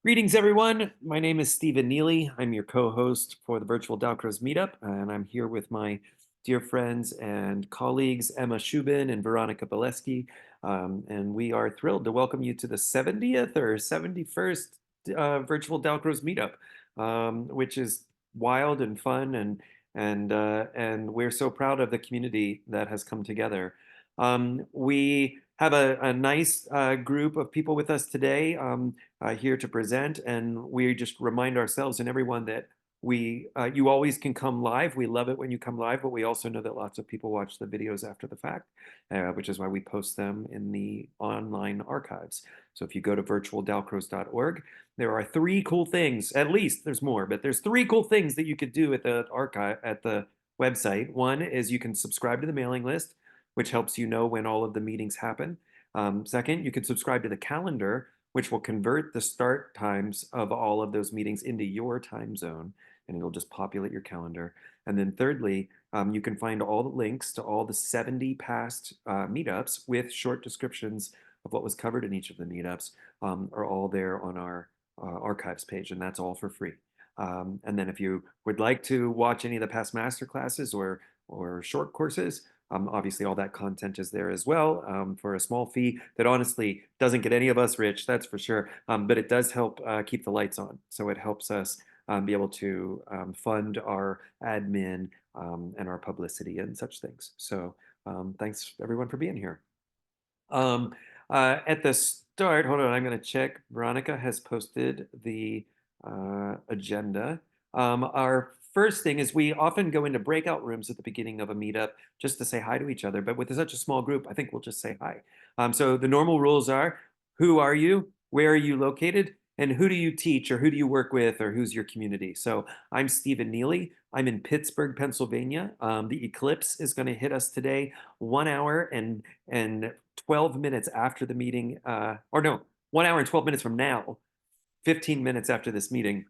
Greetings, everyone. My name is Stephen Neely. I'm your co-host for the Virtual Dalcroze Meetup, and I'm here with my dear friends and colleagues, Emma Shubin and Veronica Bileski. And we are thrilled to welcome you to the 70th or 71st Virtual Dalcroze Meetup, which is wild and fun, and we're so proud of the community that has come together. We have a nice group of people with us today. Here to present, and we just remind ourselves and everyone that you always can come live. We love it when you come live, but we also know that lots of people watch the videos after the fact, which is why we post them in the online archives. So if you go to virtualdalcroze.org, there are three cool things. At least there's more, but there's three cool things that you could do at the archive at the website. One is you can subscribe to the mailing list, which helps you know when all of the meetings happen. Second, you can subscribe to the calendar, which will convert the start times of all of those meetings into your time zone, and it'll just populate your calendar. And then thirdly, you can find all the links to all the 70 past meetups with short descriptions of what was covered in each of the meetups are all there on our archives page, and that's all for free. And then if you would like to watch any of the past master classes or short courses, obviously, all that content is there as well for a small fee that honestly doesn't get any of us rich, that's for sure. But it does help keep the lights on. So it helps us be able to fund our admin and our publicity and such things. So thanks everyone for being here. At the start, hold on, I'm going to check. Veronica has posted the agenda. Our first thing is we often go into breakout rooms at the beginning of a meetup just to say hi to each other. But with such a small group, I think we'll just say hi. So the normal rules are, who are you? Where are you located? And who do you teach, or who do you work with, or who's your community? So I'm Stephen Neely. I'm in Pittsburgh, Pennsylvania. The eclipse is going to hit us today, 1 hour and 12 minutes after the meeting, or no, 1 hour and 12 minutes from now, 15 minutes after this meeting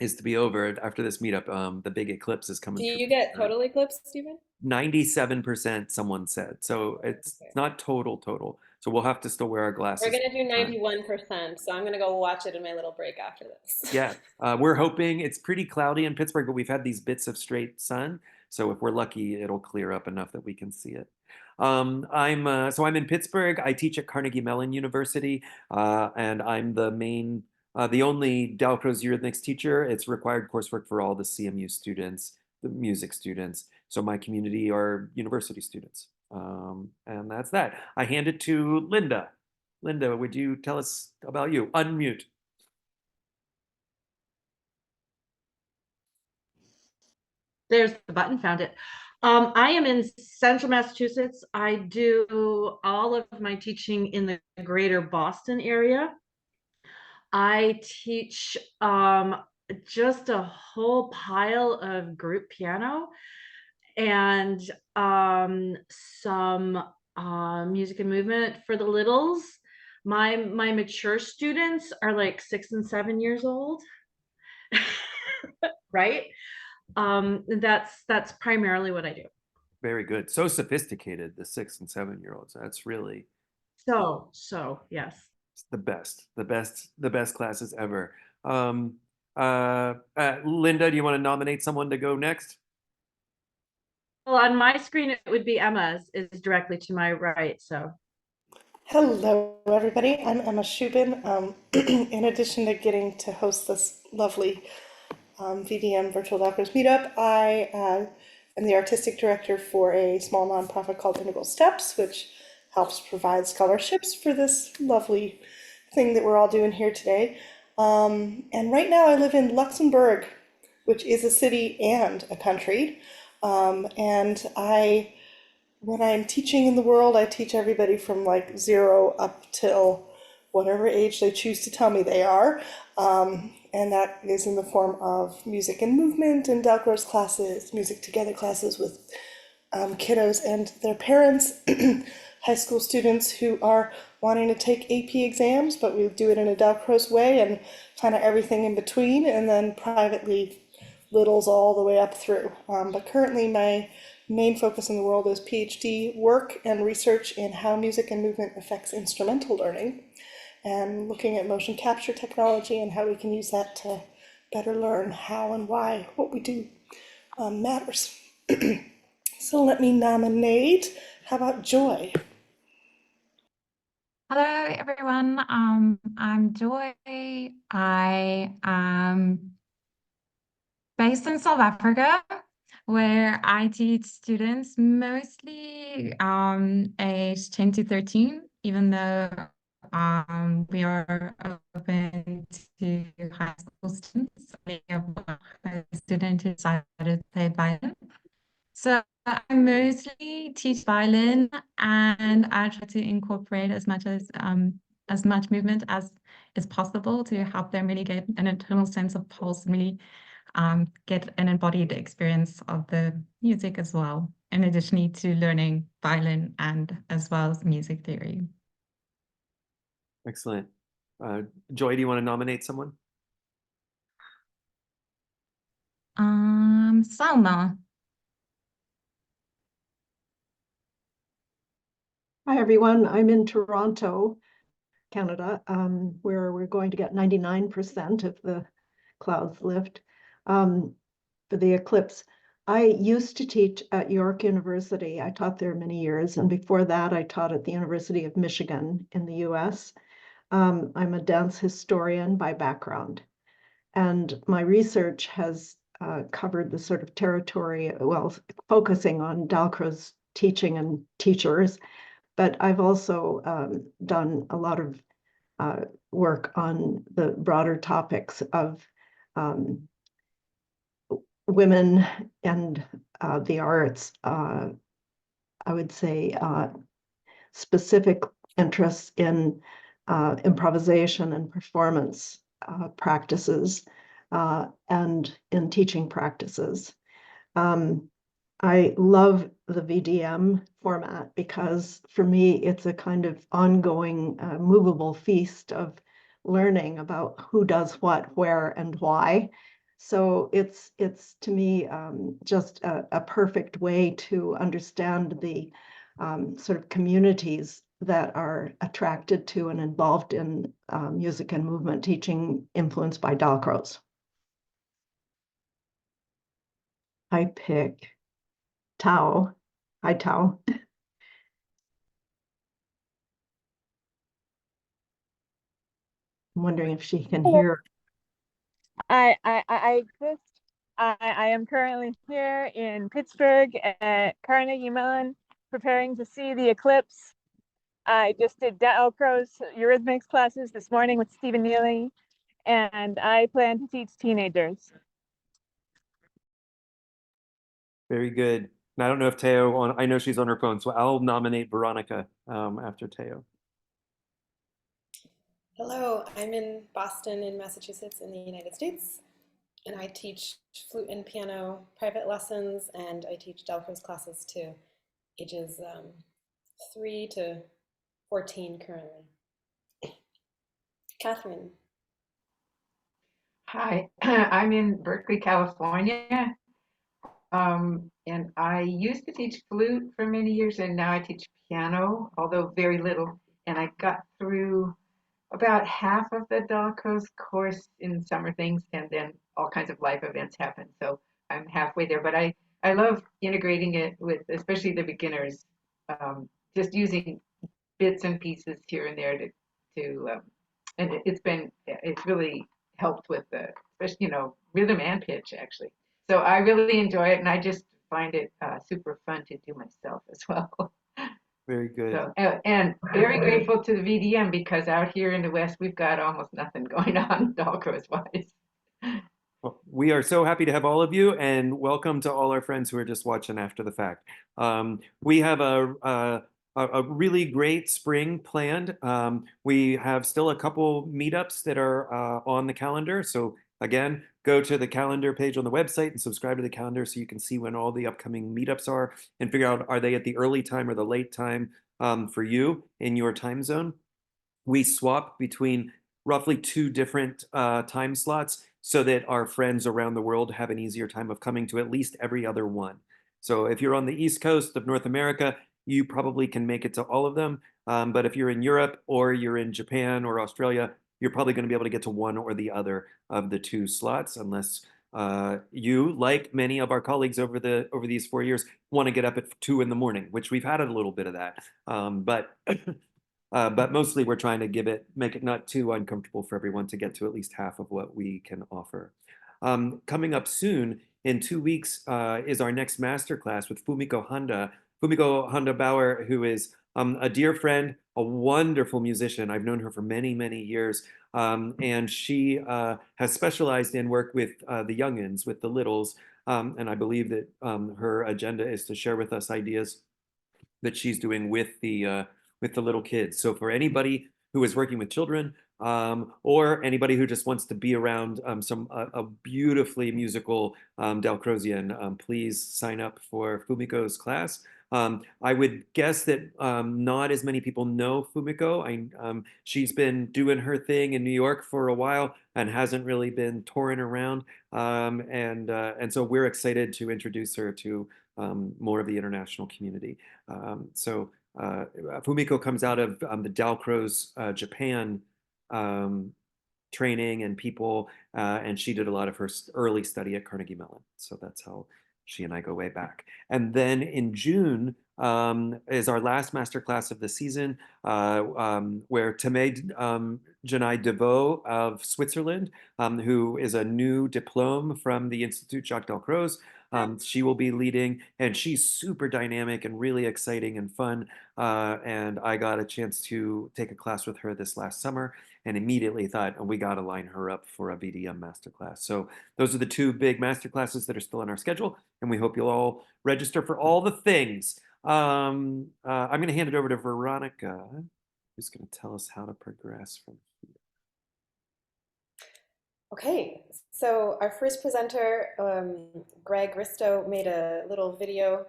is to be over. After this meetup, the big eclipse is coming Do through you get total eclipse, Stephen? 97%, someone said. So it's Okay. not total. So we'll have to still wear our We're glasses gonna all do the time. 91%, so I'm gonna go watch it in my little break after this. Yeah, we're hoping. It's pretty cloudy in Pittsburgh, but we've had these bits of straight sun. So if we're lucky, it'll clear up enough that we can see it. I'm in Pittsburgh. I teach at Carnegie Mellon University, and I'm the only Dalcroze Eurythmics teacher. It's required coursework for all the CMU students, the music students. So my community are university students, and that's that. I hand it to Linda. Linda, would you tell us about you? Unmute. There's the button, found it. I am in central Massachusetts. I do all of my teaching in the greater Boston area. I teach just a whole pile of group piano and some music and movement for the littles. My mature students are like 6 and 7 years old, right? That's primarily what I do. Very good. So sophisticated, the 6 and 7 year olds. That's really So yes. the best classes ever. Linda, do you want to nominate someone to go next? Well, on my screen, it would be Emma's, is directly to my right. So Hello, everybody. I'm Emma Shubin. In addition to getting to host this lovely VDM Virtual Doctors Meetup, I am the artistic director for a small nonprofit called Integral Steps, which helps provide scholarships for this lovely thing that we're all doing here today. And right now I live in Luxembourg, which is a city and a country. And when I'm teaching in the world, I teach everybody from like 0 up till whatever age they choose to tell me they are. And that is in the form of music and movement and Dalcroze classes, music together classes with kiddos and their parents, high school students who are wanting to take AP exams, but we do it in a Dalcroze way, and kind of everything in between, and then privately littles all the way up through. But currently my main focus in the world is PhD work and research in how music and movement affects instrumental learning. and looking at motion capture technology and how we can use that to better learn how and why what we do matters. So let me nominate, how about Joy? Hello, everyone. I'm Joy. I am based in South Africa, where I teach students mostly age 10 to 13, even though we are open to high school students. We have a student who decided to play violin. So I mostly teach violin, and I try to incorporate as much movement as is possible to help them really get an internal sense of pulse and really get an embodied experience of the music as well, in addition to learning violin and as well as music theory. Excellent. Joy, do you want to nominate someone? Salma. Hi, everyone. I'm in Toronto, Canada, where we're going to get 99% of the clouds lift for the eclipse. I used to teach at York University. I taught there many years. And before that, I taught at the University of Michigan in the US. I'm a dance historian by background. And my research has covered the sort of territory, well, focusing on Dalcroze teaching and teachers. But I've also done a lot of work on the broader topics of women and the arts. I would say specific interests in improvisation and performance practices and in teaching practices. I love the VDM format because for me, it's a kind of ongoing movable feast of learning about who does what, where, and why. So it's to me just a perfect way to understand the sort of communities that are attracted to and involved in music and movement teaching influenced by Dalcroze. I pick Tao. Hi, Tao. I'm wondering if she can hear. I exist. I am currently here in Pittsburgh at Carnegie Mellon, preparing to see the eclipse. I just did Dalcroze Eurythmics classes this morning with Stephen Neely, and I plan to teach teenagers. Very good. And I don't know if Teo, I know she's on her phone, so I'll nominate Veronica after Teo. Hello, I'm in Boston, in Massachusetts, in the United States, and I teach flute and piano private lessons, and I teach Dalcroze classes to ages 3 to 14 currently. Catherine. Hi, I'm in Berkeley, California. And I used to teach flute for many years, and now I teach piano, although very little. And I got through about half of the Dalcroze course in summer things, and then all kinds of life events happen. So I'm halfway there, but I love integrating it with, especially the beginners, just using bits and pieces here and there and it's really helped with the, especially, rhythm and pitch actually. So I really enjoy it, and I just find it super fun to do myself as well. Very good. So, and very grateful to the VDM, because out here in the West, we've got almost nothing going on Dalcroze wise. Well, we are so happy to have all of you, and welcome to all our friends who are just watching after the fact. We have a really great spring planned. We have still a couple meetups that are on the calendar. So again, go to the calendar page on the website and subscribe to the calendar so you can see when all the upcoming meetups are and figure out, are they at the early time or the late time for you in your time zone. We swap between roughly 2 different time slots so that our friends around the world have an easier time of coming to at least every other one. So if you're on the East Coast of North America, you probably can make it to all of them. But if you're in Europe or you're in Japan or Australia, you're probably going to be able to get to one or the other of the two slots, unless you, like many of our colleagues over these 4 years, want to get up at 2 in the morning, which we've had a little bit of that. But mostly we're trying to make it not too uncomfortable for everyone to get to at least half of what we can offer. Coming up soon, in 2 weeks, is our next masterclass with Fumiko Handa. Fumiko Handa Bauer, who is a dear friend, a wonderful musician. I've known her for many, many years. And she has specialized in work with the youngins, with the littles. And I believe that her agenda is to share with us ideas that she's doing with the little kids. So for anybody who is working with children, or anybody who just wants to be around a beautifully musical Dalcrozian, please sign up for Fumiko's class. I would guess that not as many people know Fumiko. She's been doing her thing in New York for a while and hasn't really been touring around. And so we're excited to introduce her to more of the international community. Fumiko comes out of the Dalcroze Japan training and people, and she did a lot of her early study at Carnegie Mellon. So that's how she and I go way back. And then in June is our last masterclass of the season, where Temed Janai Deveau of Switzerland, who is a new diplome from the Institut Jacques Dalcroze, she will be leading, and she's super dynamic and really exciting and fun. And I got a chance to take a class with her this last summer and immediately thought, oh, we got to line her up for a VDM masterclass. So those are the two big masterclasses that are still on our schedule, and we hope you'll all register for all the things. I'm going to hand it over to Veronica, who's going to tell us how to progress from here. Okay, so our first presenter, Greg Risto, made a little video,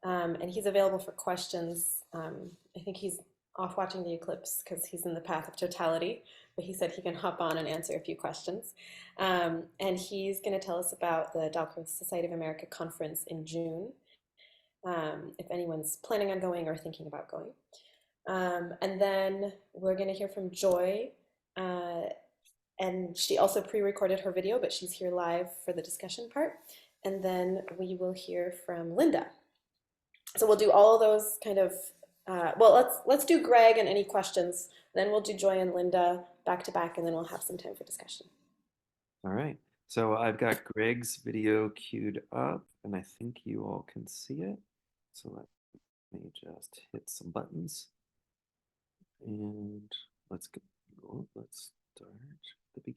and he's available for questions. I think he's off watching the eclipse because he's in the path of totality, but he said he can hop on and answer a few questions. And he's going to tell us about the Dalcroze Society of America conference in June, if anyone's planning on going or thinking about going. And then we're going to hear from Joy. And she also pre-recorded her video, but she's here live for the discussion part. And then we will hear from Linda. So we'll do all of those kind of, well, let's do Greg and any questions. Then we'll do Joy and Linda back to back, and then we'll have some time for discussion. All right. So I've got Greg's video queued up, and I think you all can see it. So let me just hit some buttons. And let's start the beginning.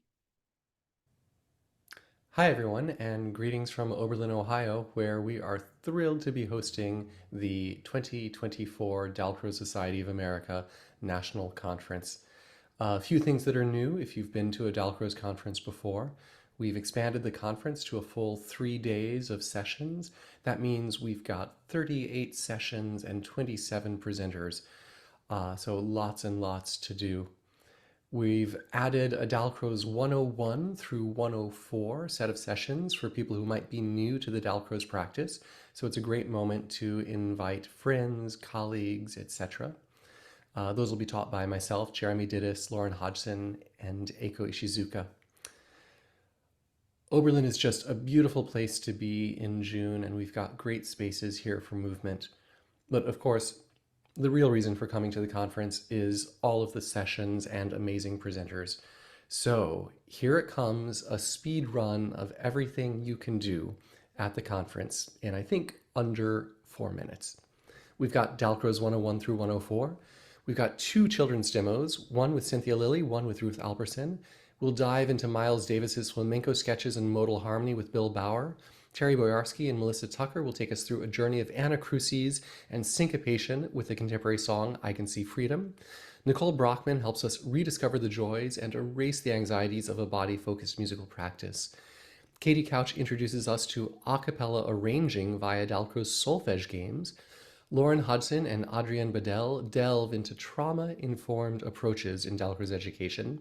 Hi everyone, and greetings from Oberlin, Ohio, where we are thrilled to be hosting the 2024 Dalcroze Society of America National Conference. A few things that are new if you've been to a Dalcroze conference before. We've expanded the conference to a full 3 days of sessions. That means we've got 38 sessions and 27 presenters, so lots and lots to do. We've added a Dalcroze 101 through 104 set of sessions for people who might be new to the Dalcroze practice. So it's a great moment to invite friends, colleagues, etc. Those will be taught by myself, Jeremy Dittis, Lauren Hodgson, and Eiko Ishizuka. Oberlin is just a beautiful place to be in June, and we've got great spaces here for movement. But of course, the real reason for coming to the conference is all of the sessions and amazing presenters. So here it comes, a speed run of everything you can do at the conference in, I think, under 4 minutes. We've got Dalcroze 101 through 104. We've got 2 children's demos, one with Cynthia Lilly, one with Ruth Alperson. We'll dive into Miles Davis's flamenco sketches and modal harmony with Bill Bauer. Terry Boyarsky and Melissa Tucker will take us through a journey of anacrusis and syncopation with the contemporary song, I Can See Freedom. Nicole Brockman helps us rediscover the joys and erase the anxieties of a body-focused musical practice. Katie Couch introduces us to a cappella arranging via Dalcroze solfege games. Lauren Hudson and Adrienne Bedell delve into trauma-informed approaches in Dalcroze education.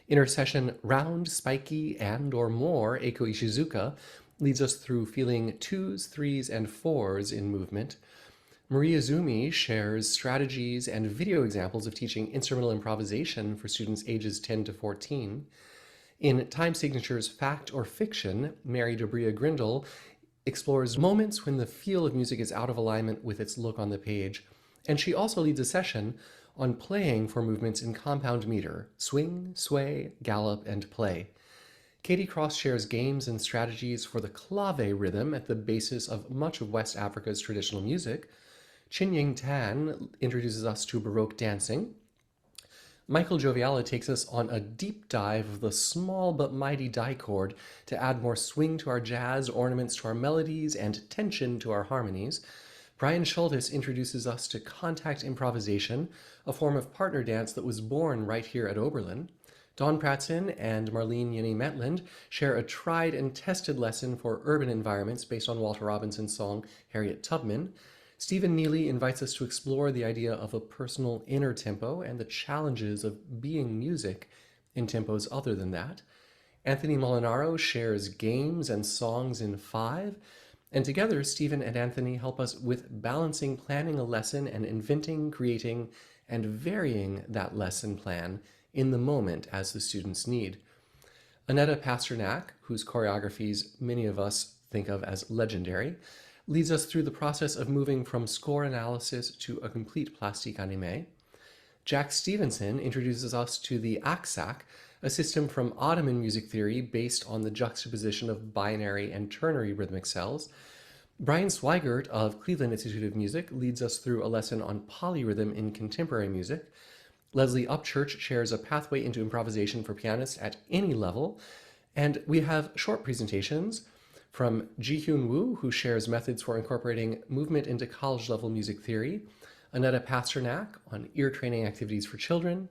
In her session, Round, Spiky, and or More, Eiko Ishizuka leads us through feeling 2s, 3s, and 4s in movement. Maria Zumi shares strategies and video examples of teaching instrumental improvisation for students ages 10 to 14. In Time Signature's Fact or Fiction, Mary Dobria Grindle explores moments when the feel of music is out of alignment with its look on the page, and she also leads a session on playing for movements in compound meter: swing, sway, gallop, and play. Katie Cross shares games and strategies for the clave rhythm at the basis of much of West Africa's traditional music. Chinying Tan introduces us to Baroque dancing. Michael Joviala takes us on a deep dive of the small but mighty dichord to add more swing to our jazz, ornaments to our melodies, and tension to our harmonies. Brian Schultes introduces us to contact improvisation, a form of partner dance that was born right here at Oberlin. Dawn Pratzen and Marlene Yenny Metland share a tried and tested lesson for urban environments based on Walter Robinson's song Harriet Tubman. Stephen Neely invites us to explore the idea of a personal inner tempo and the challenges of being music in tempos other than that. Anthony Molinaro shares games and songs in 5, and together Stephen and Anthony help us with balancing planning a lesson and inventing, creating, and varying that lesson plan in the moment as the students need. Annetta Pasternak, whose choreographies many of us think of as legendary, leads us through the process of moving from score analysis to a complete plastique animé. Jack Stevenson introduces us to the Aksak, a system from Ottoman music theory based on the juxtaposition of binary and ternary rhythmic cells. Brian Swigert of Cleveland Institute of Music leads us through a lesson on polyrhythm in contemporary music. Leslie Upchurch shares a pathway into improvisation for pianists at any level. And we have short presentations from Ji-Hyun Woo, who shares methods for incorporating movement into college-level music theory, Annetta Pasternak on ear training activities for children,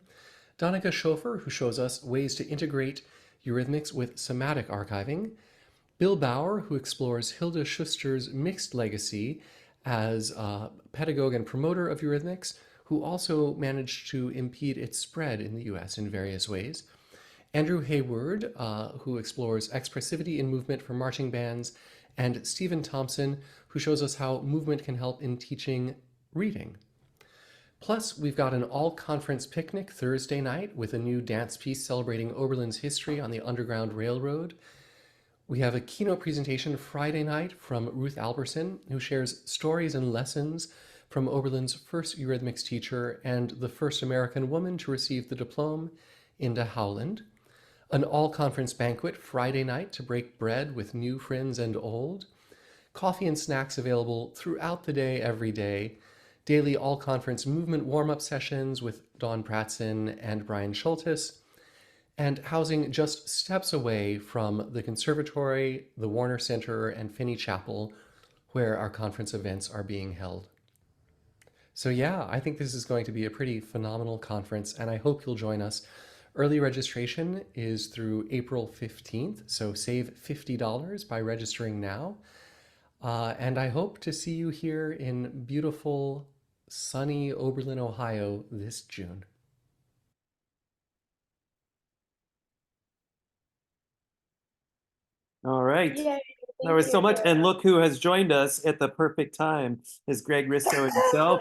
Danica Schofer, who shows us ways to integrate eurythmics with somatic archiving, Bill Bauer, who explores Hilda Schuster's mixed legacy as a pedagogue and promoter of eurythmics, who also managed to impede its spread in the US in various ways, Andrew Hayward, who explores expressivity in movement for marching bands, and Stephen Thompson, who shows us how movement can help in teaching reading. Plus, we've got an all-conference picnic Thursday night with a new dance piece celebrating Oberlin's history on the Underground Railroad. We have a keynote presentation Friday night from Ruth Alberson, who shares stories and lessons from Oberlin's first eurythmics teacher and the first American woman to receive the diploma, Inda Howland. An all-conference banquet Friday night to break bread with new friends and old. Coffee and snacks available throughout the day, every day. Daily all-conference movement warm-up sessions with Dawn Pratzen and Brian Schultes. And housing just steps away from the Conservatory, the Warner Center, and Finney Chapel, where our conference events are being held. So yeah, I think this is going to be a pretty phenomenal conference, and I hope you'll join us. Early registration is through April 15th, so save $50 by registering now. And I hope to see you here in beautiful, sunny Oberlin, Ohio this June. All right. Yay, There was thank so you. much. And look who has joined us at the perfect time is Greg Risto himself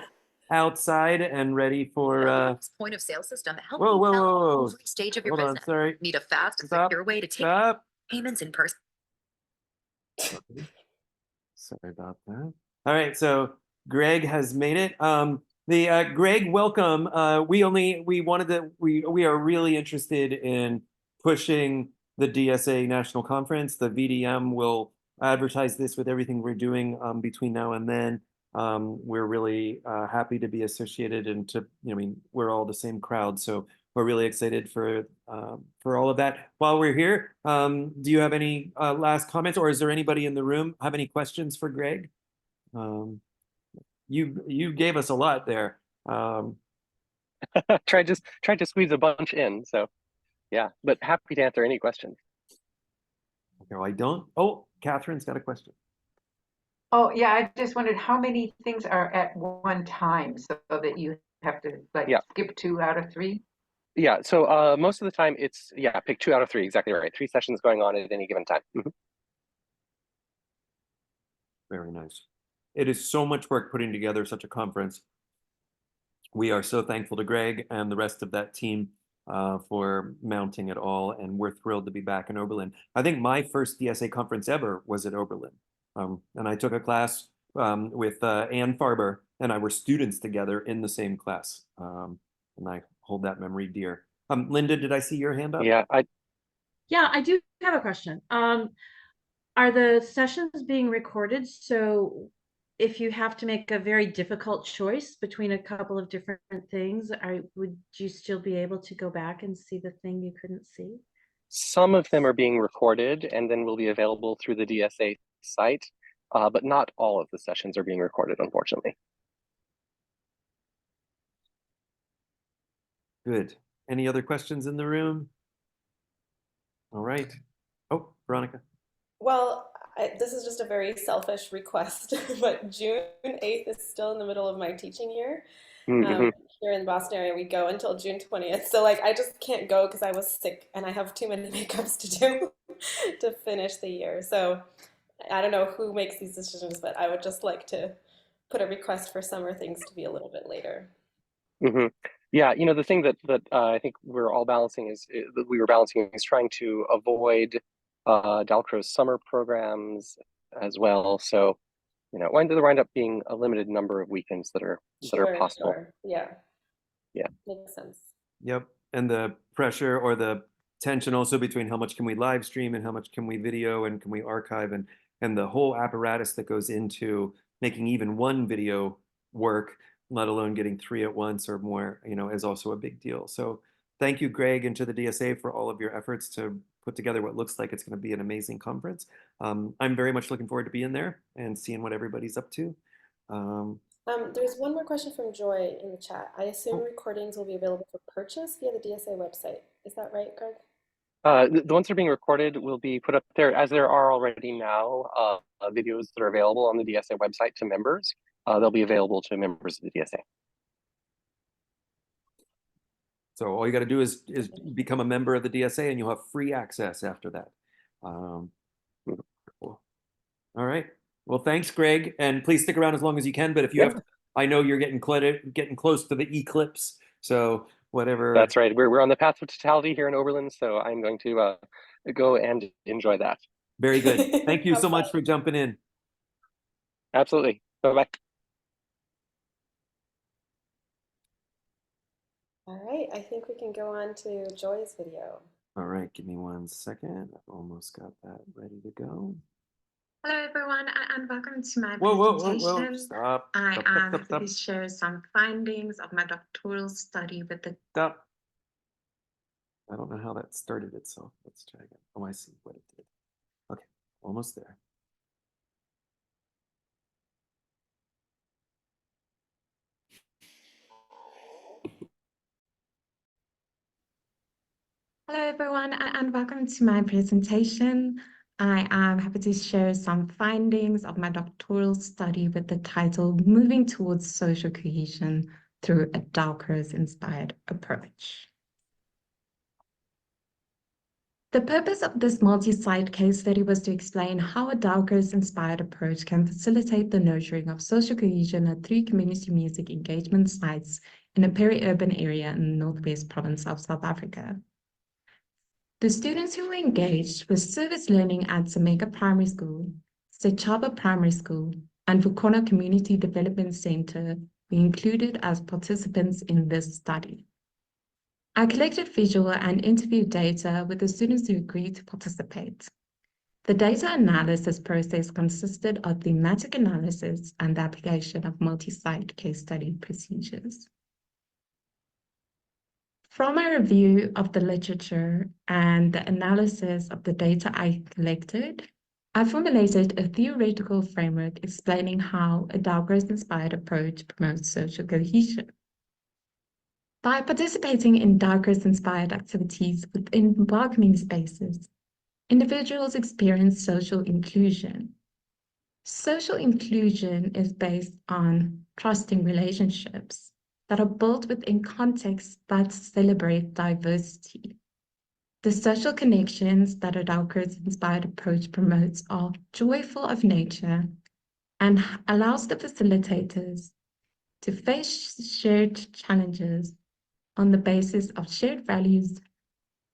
outside and ready for point of sale system that helps whoa, you whoa, sell whoa. every stage of your Hold on, business. sorry. Need a fast and Stop. secure way to take Stop. payments in person. Sorry about that. All right, so Greg has made it. Greg, welcome. We are really interested in pushing the DSA National Conference. The VDM will advertise this with everything we're doing between now and then. We're really happy to be associated and to, I mean, we're all the same crowd, so we're really excited for all of that. While we're here, do you have any last comments, or is there anybody in the room have any questions for Greg? You gave us a lot there. Tried to squeeze a bunch in, so yeah, but happy to answer any questions. No, I don't. Oh, Catherine's got a question. Oh, yeah, I just wondered how many things are at one time so that you have to skip 2 out of 3? Yeah, so most of the time it's, pick 2 out of 3, exactly right. 3 sessions going on at any given time. Very nice. it is so much work putting together such a conference. We are so thankful to Greg and the rest of that team for mounting it all, and we're thrilled to be back in Oberlin. I think my first DSA conference ever was at Oberlin, and I took a class with Ann Farber, and I were students together in the same class, and I hold that memory dear. Linda, did I see your hand up? Yeah, Yeah, I do have a question. Are the sessions being recorded? So if you have to make a very difficult choice between a couple of different things, would you still be able to go back and see the thing you couldn't see? some of them are being recorded and then will be available through the DSA site, but not all of the sessions are being recorded, unfortunately. Good. Any other questions in the room? All right. Oh, Veronica. Well, this is just a very selfish request, but June 8th is still in the middle of my teaching year. Mm-hmm. Here in the Boston area, we go until June 20th. So like, I just can't go because I was sick and I have too many makeups to do to finish the year. So I don't know who makes these decisions, but I would just like to put a request for summer things to be a little bit later. Mm-hmm. Yeah, you know, the thing that I think we're all balancing that we were balancing is trying to avoid Dalcroze summer programs as well. So, you know, there wind up being a limited number of weekends that are possible. Sure. Yeah. Yeah. Makes sense. Yep. And the pressure or the tension also between how much can we live stream and how much can we video and can we archive, and the whole apparatus that goes into making even one video work, let alone getting 3 at once or more, you know, is also a big deal. So thank you, Greg, and to the DSA for all of your efforts to put together what looks like it's going to be an amazing conference. I'm very much looking forward to being there and seeing what everybody's up to. There's one more question from Joy in the chat. I assume recordings will be available for purchase via the DSA website. Is that right, Greg? The ones that are being recorded will be put up there, as there are already now, videos that are available on the DSA website to members. They'll be available to members of the DSA. So all you got to do is become a member of the DSA, and you'll have free access after that. Cool. All right. Well, thanks, Greg, and please stick around as long as you can. But if you have, I know you're getting close to the eclipse, so whatever. That's right. We're on the path of totality here in Oberlin, so I'm going to go and enjoy that. Very good. Thank you so much for jumping in. Absolutely. Bye-bye. All right, I think we can go on to Joy's video. All right, give me 1 second. I've almost got that ready to go. Hello, everyone, and welcome to my Whoa, presentation. stop. I Stop, am stop, happy stop, to share some findings of my doctoral study with the stop. I don't know how that started itself. Let's try again. Oh, I see what it did. Okay, almost there. Hello, everyone, and welcome to my presentation. I am happy to share some findings of my doctoral study with the title Moving Towards Social Cohesion Through a Dalcroze-Inspired Approach. The purpose of this multi-site case study was to explain how a Dalcroze-inspired approach can facilitate the nurturing of social cohesion at 3 community music engagement sites in a peri-urban area in the Northwest Province of South Africa. The students who were engaged with service learning at Sameka Primary School, Sechaba Primary School, and Vukona Community Development Center were included as participants in this study. I collected visual and interview data with the students who agreed to participate. The data analysis process consisted of thematic analysis and the application of multi-site case study procedures. From a review of the literature and the analysis of the data I collected, I formulated a theoretical framework explaining how a Dalcroze-inspired approach promotes social cohesion. By participating in Dalcroze-inspired activities within welcoming spaces, individuals experience social inclusion. Social inclusion is based on trusting relationships that are built within contexts that celebrate diversity. The social connections that a Dalcroze-inspired approach promotes are joyful of nature, and allows the facilitators to face shared challenges on the basis of shared values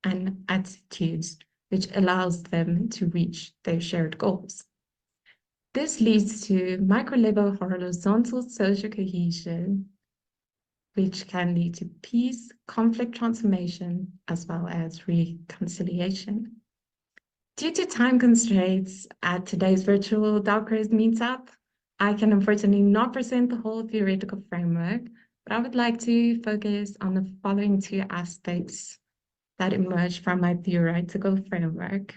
and attitudes, which allows them to reach their shared goals. This leads to micro-level horizontal social cohesion, which can lead to peace, conflict transformation, as well as reconciliation. Due to time constraints at today's virtual Dalcroze meetup, I can unfortunately not present the whole theoretical framework, but I would like to focus on the following two aspects that emerge from my theoretical framework.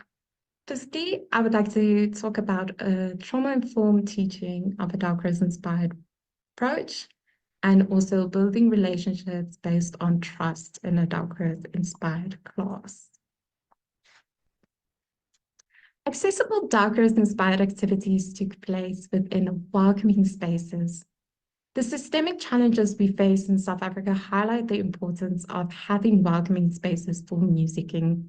Firstly, I would like to talk about a trauma-informed teaching of a Dalcroze-inspired approach, and also building relationships based on trust in a Dalcroze-inspired class. Accessible Dalcroze-inspired activities took place within welcoming spaces. The systemic challenges we face in South Africa highlight the importance of having welcoming spaces for musicking.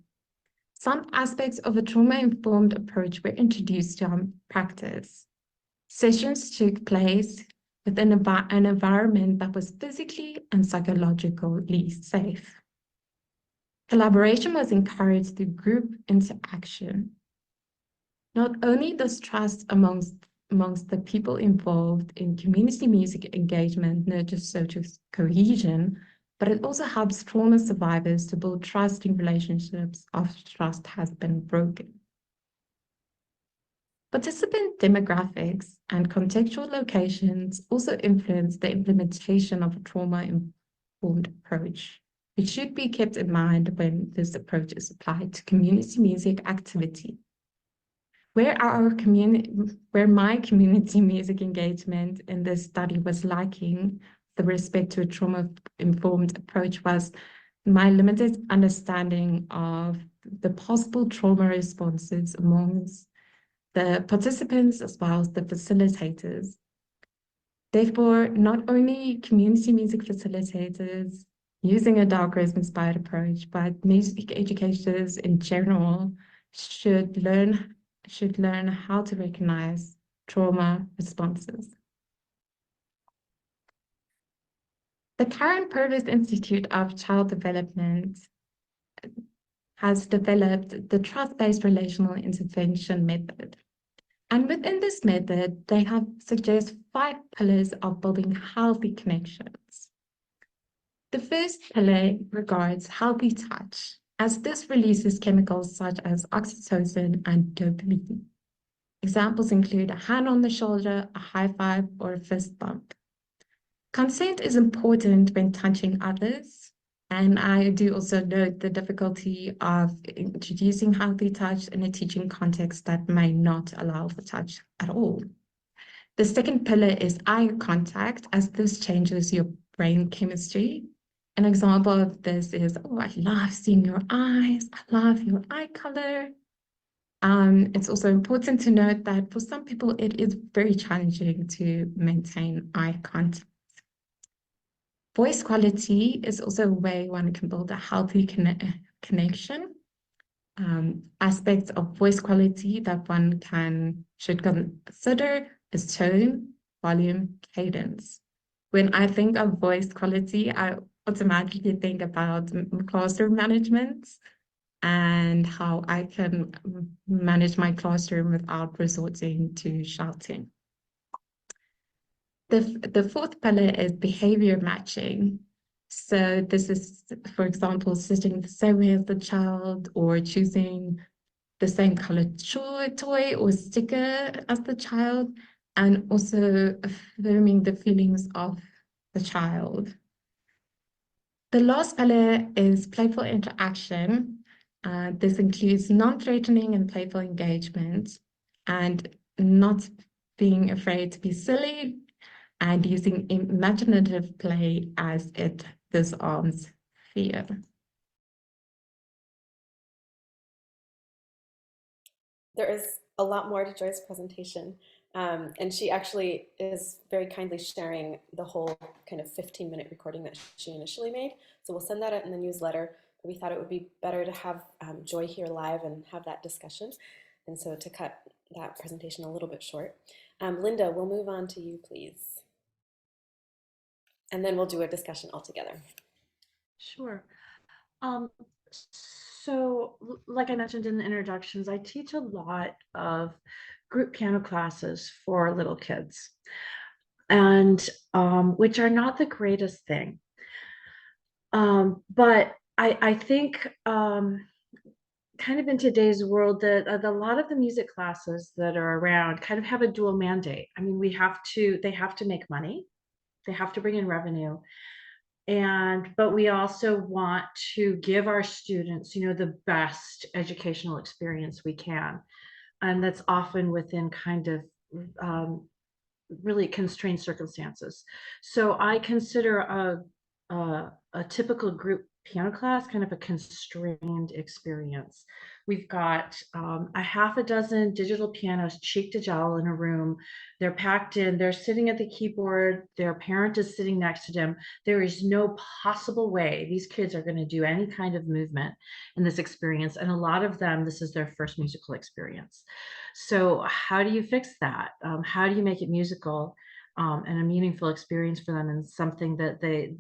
Some aspects of a trauma-informed approach were introduced to our practice. Sessions took place within an environment that was physically and psychologically safe. Collaboration was encouraged through group interaction. Not only does trust amongst the people involved in community music engagement nurture social cohesion, but it also helps trauma survivors to build trusting relationships after trust has been broken. Participant demographics and contextual locations also influence the implementation of a trauma-informed approach, which should be kept in mind when this approach is applied to community music activity. Where my community music engagement in this study was lacking with respect to a trauma-informed approach was my limited understanding of the possible trauma responses amongst the participants as well as the facilitators. Therefore, not only community music facilitators using a Dalcroze-inspired approach, but music educators in general should learn how to recognize trauma responses. The Karen Purvis Institute of Child Development has developed the trust-based relational intervention method. And within this method, they have suggested 5 pillars of building healthy connections. The first pillar regards healthy touch, as this releases chemicals such as oxytocin and dopamine. Examples include a hand on the shoulder, a high five, or a fist bump. Consent is important when touching others, and I do also note the difficulty of introducing healthy touch in a teaching context that may not allow for touch at all. The second pillar is eye contact, as this changes your brain chemistry. An example of this is, oh, I love seeing your eyes, I love your eye color. It's also important to note that for some people, it is very challenging to maintain eye contact. Voice quality is also a way one can build a healthy connection. Aspects of voice quality that one should consider is tone, volume, cadence. When I think of voice quality, I automatically think about classroom management and how I can manage my classroom without resorting to shouting. The fourth pillar is behavior matching. So this is, for example, sitting the same way as the child or choosing the same colored toy or sticker as the child, and also affirming the feelings of the child. The last pillar is playful interaction. This includes non-threatening and playful engagement and not being afraid to be silly and using imaginative play as it disarms fear. There is a lot more to Joy's presentation, and she actually is very kindly sharing the whole kind of 15-minute recording that she initially made. So we'll send that out in the newsletter. We thought it would be better to have Joy here live and have that discussion, and so to cut that presentation a little bit short. Linda, we'll move on to you, please. And then we'll do a discussion all together. Sure. Um, so like I mentioned in the introductions, I teach a lot of group piano classes for little kids, and which are not the greatest thing. But I think kind of in today's world that a lot of the music classes that are around kind of have a dual mandate. I mean, they have to make money, they have to bring in revenue, but we also want to give our students, the best educational experience we can. And that's often within kind of really constrained circumstances. So I consider a typical group piano class kind of a constrained experience. We've got a half a dozen digital pianos cheek to jowl in a room. They're packed in, they're sitting at the keyboard, their parent is sitting next to them. There is no possible way these kids are going to do any kind of movement in this experience. And a lot of them, this is their first musical experience. So how do you fix that? How do you make it musical and a meaningful experience for them, and something that they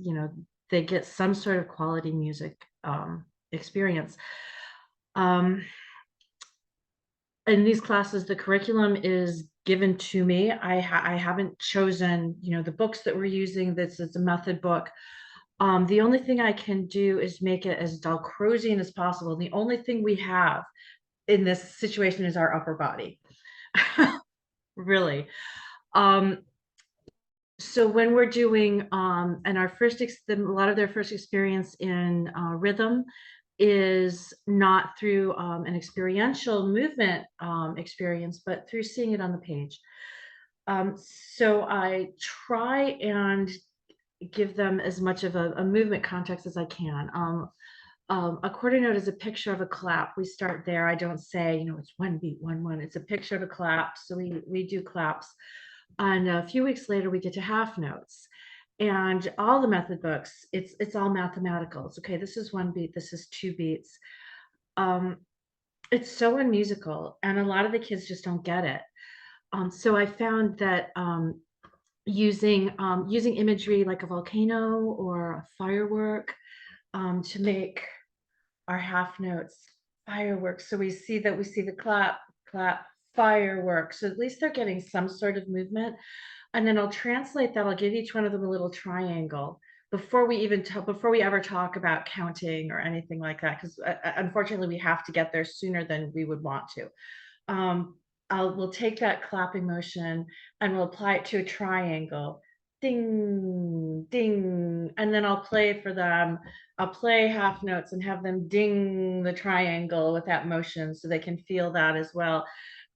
get some sort of quality music experience? In these classes, the curriculum is given to me. I haven't chosen, the books that we're using. This is a method book. The only thing I can do is make it as Dalcrozian as possible. The only thing we have in this situation is our upper body. Really. So when we're doing, and a lot of their first experience in rhythm is not through an experiential movement experience, but through seeing it on the page. So I try and give them as much of a movement context as I can. A quarter note is a picture of a clap. We start there. I don't say, it's 1 beat, 1 1. It's a picture of a clap. So we do claps. And a few weeks later, we get to half notes. And all the method books, it's all mathematical. It's okay, this is 1 beat, this is 2 beats. It's so unmusical, and a lot of the kids just don't get it. So I found that using imagery like a volcano or a firework to make our half notes fireworks. So we see the clap, clap, fireworks. So at least they're getting some sort of movement. And then I'll translate that. I'll give each one of them a little triangle before we ever talk about counting or anything like that, because unfortunately we have to get there sooner than we would want to. We'll take that clapping motion and we'll apply it to a triangle. Ding, ding. And then I'll play for them. I'll play half notes and have them ding the triangle with that motion so they can feel that as well.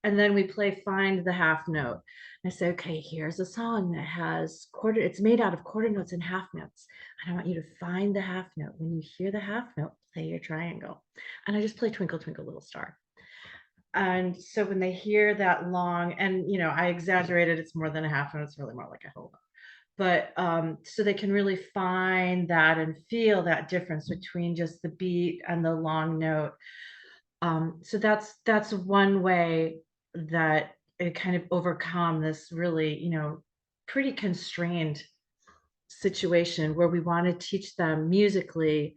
And then we play find the half note. And I say, okay, here's a song that has it's made out of quarter notes and half notes. And I want you to find the half note. When you hear the half note, play your triangle. And I just play Twinkle, Twinkle, Little Star. And so when they hear that long, and I exaggerated, it's more than a half note, it's really more like a whole note. But so they can really find that and feel that difference between just the beat and the long note. So that's one way that it kind of overcome this really, pretty constrained situation where we want to teach them musically,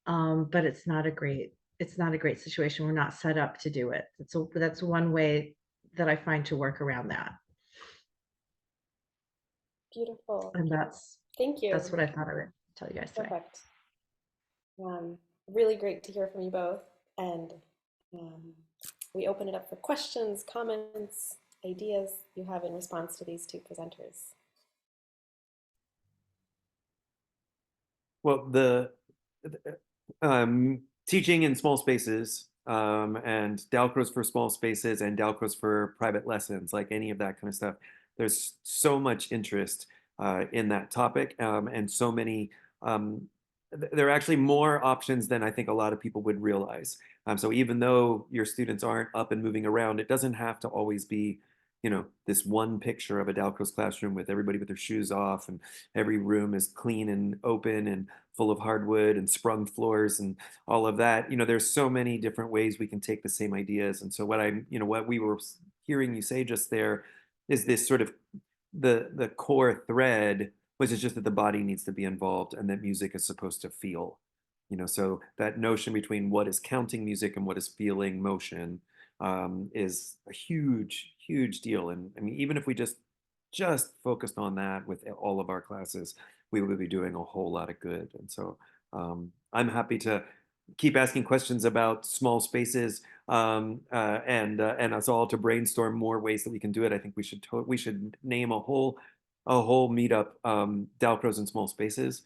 but it's not a great situation. We're not set up to do it. That's one way that I find to work around that. Beautiful. And thank you. That's what I thought I would tell you guys today. Perfect. Really great to hear from you both. And we open it up for questions, comments, ideas you have in response to these two presenters. Well, the teaching in small spaces and Dalcroze for small spaces and Dalcroze for private lessons, like any of that kind of stuff, there's so much interest in that topic, and so many there are actually more options than I think a lot of people would realize. So even though your students aren't up and moving around, it doesn't have to always be, this one picture of a Dalcroze classroom with everybody with their shoes off and every room is clean and open and full of hardwood and sprung floors and all of that. There's so many different ways we can take the same ideas. And so what we were hearing you say just there is this sort of the core thread, which is just that the body needs to be involved and that music is supposed to feel. So that notion between what is counting music and what is feeling motion is a huge, huge deal. And I mean, even if we just focused on that with all of our classes, we would be doing a whole lot of good. And so I'm happy to keep asking questions about small spaces and us all to brainstorm more ways that we can do it. I think we should name a whole meetup, Dalcroze in small spaces.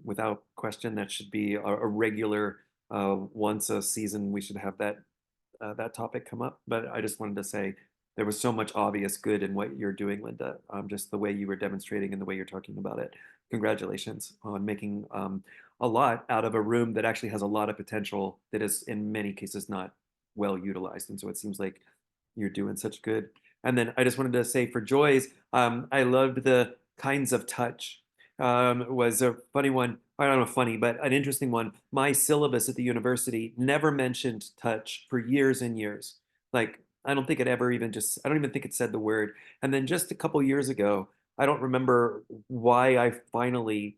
Without question, that should be a regular once a season. We should have that topic come up. But I just wanted to say there was so much obvious good in what you're doing, Linda. Just the way you were demonstrating and the way you're talking about it. Congratulations on making a lot out of a room that actually has a lot of potential that is in many cases not well utilized. And so it seems like you're doing such good. And then I just wanted to say for Joy's, I loved the kinds of touch. Was a funny one. I don't know, funny, but an interesting one. My syllabus at the university never mentioned touch for years and years. Like, I don't think it ever even I don't even think it said the word. And then just a couple years ago, I don't remember why I finally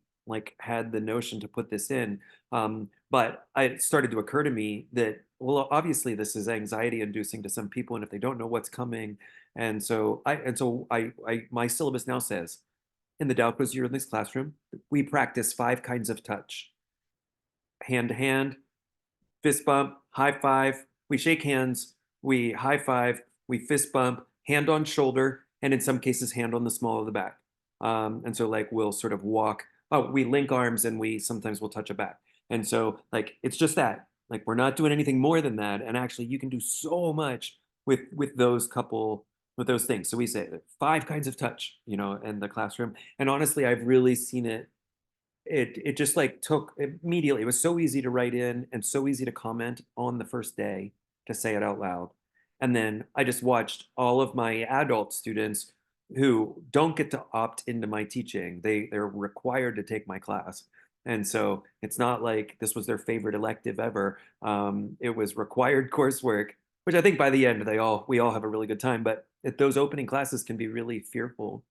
had the notion to put this in. But it started to occur to me that, well, obviously this is anxiety inducing to some people, and if they don't know what's coming, and so my syllabus now says, in the Dalcroze Year in this classroom, we practice 5 kinds of touch: hand to hand, fist bump, high five. We shake hands, we high five, we fist bump, hand on shoulder, and in some cases, hand on the small of the back. And so we'll sort of walk. Oh, we link arms and sometimes we'll touch a back. And so it's just that. We're not doing anything more than that. And actually you can do so much with those things. So we say 5 kinds of touch, in the classroom. And honestly, I've really seen it. It just took immediately. It was so easy to write in and so easy to comment on the first day, to say it out loud. And then I just watched all of my adult students who don't get to opt into my teaching. They're required to take my class. And so it's not like this was their favorite elective ever. It was required coursework, which I think by the end we all have a really good time. But those opening classes can be really fearful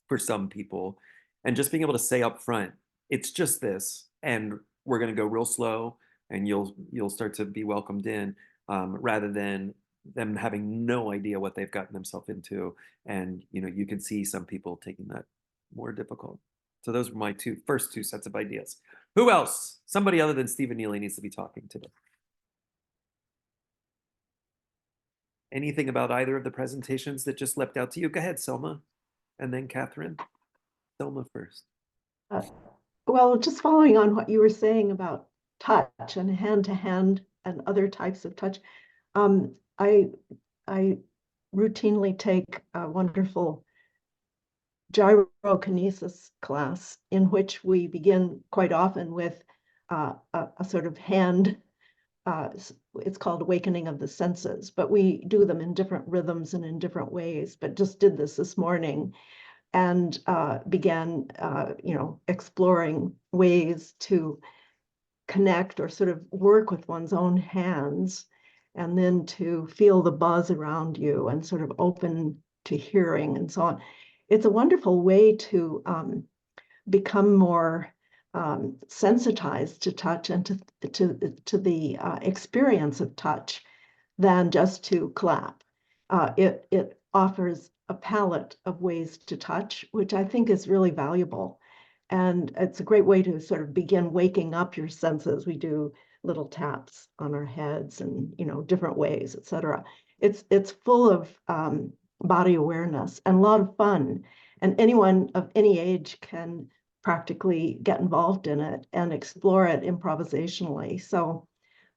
for some people. And just being able to say up front, it's just this, and we're going to go real slow, and you'll start to be welcomed in, rather than them having no idea what they've gotten themselves into. And you can see some people taking that more difficult. So those were my first two sets of ideas. Who else? Somebody other than Stephen Neely needs to be talking today. Anything about either of the presentations that just leapt out to you? Go ahead, Selma, and then Catherine. Selma first. Well, just following on what you were saying about touch and hand-to-hand and other types of touch, I routinely take a wonderful gyrokinesis class in which we begin quite often with a sort of hand. It's called Awakening of the Senses, but we do them in different rhythms and in different ways. But just did this morning, and began, exploring ways to connect or sort of work with one's own hands, and then to feel the buzz around you and sort of open to hearing and so on. It's a wonderful way to become more sensitized to touch and to the experience of touch than just to clap. It offers a palette of ways to touch, which I think is really valuable. And it's a great way to sort of begin waking up your senses. We do little taps on our heads and, different ways, etc. It's full of body awareness and a lot of fun. And anyone of any age can practically get involved in it and explore it improvisationally. So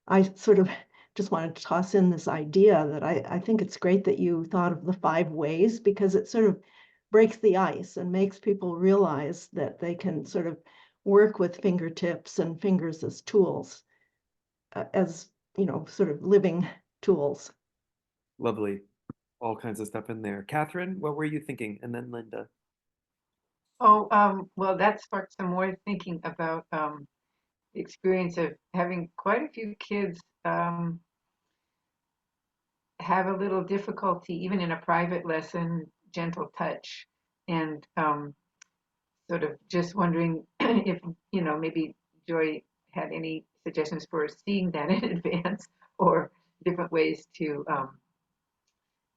I sort of just wanted to toss in this idea that I think it's great that you thought of the 5 ways, because it sort of breaks the ice and makes people realize that they can sort of work with fingertips and fingers as tools, as, sort of living tools. Lovely. All kinds of stuff in there. Catherine, what were you thinking? And then Linda. Oh, well, that sparked some more thinking about the experience of having quite a few kids have a little difficulty, even in a private lesson, gentle touch. And sort of just wondering if, maybe Joy had any suggestions for seeing that in advance or different ways to,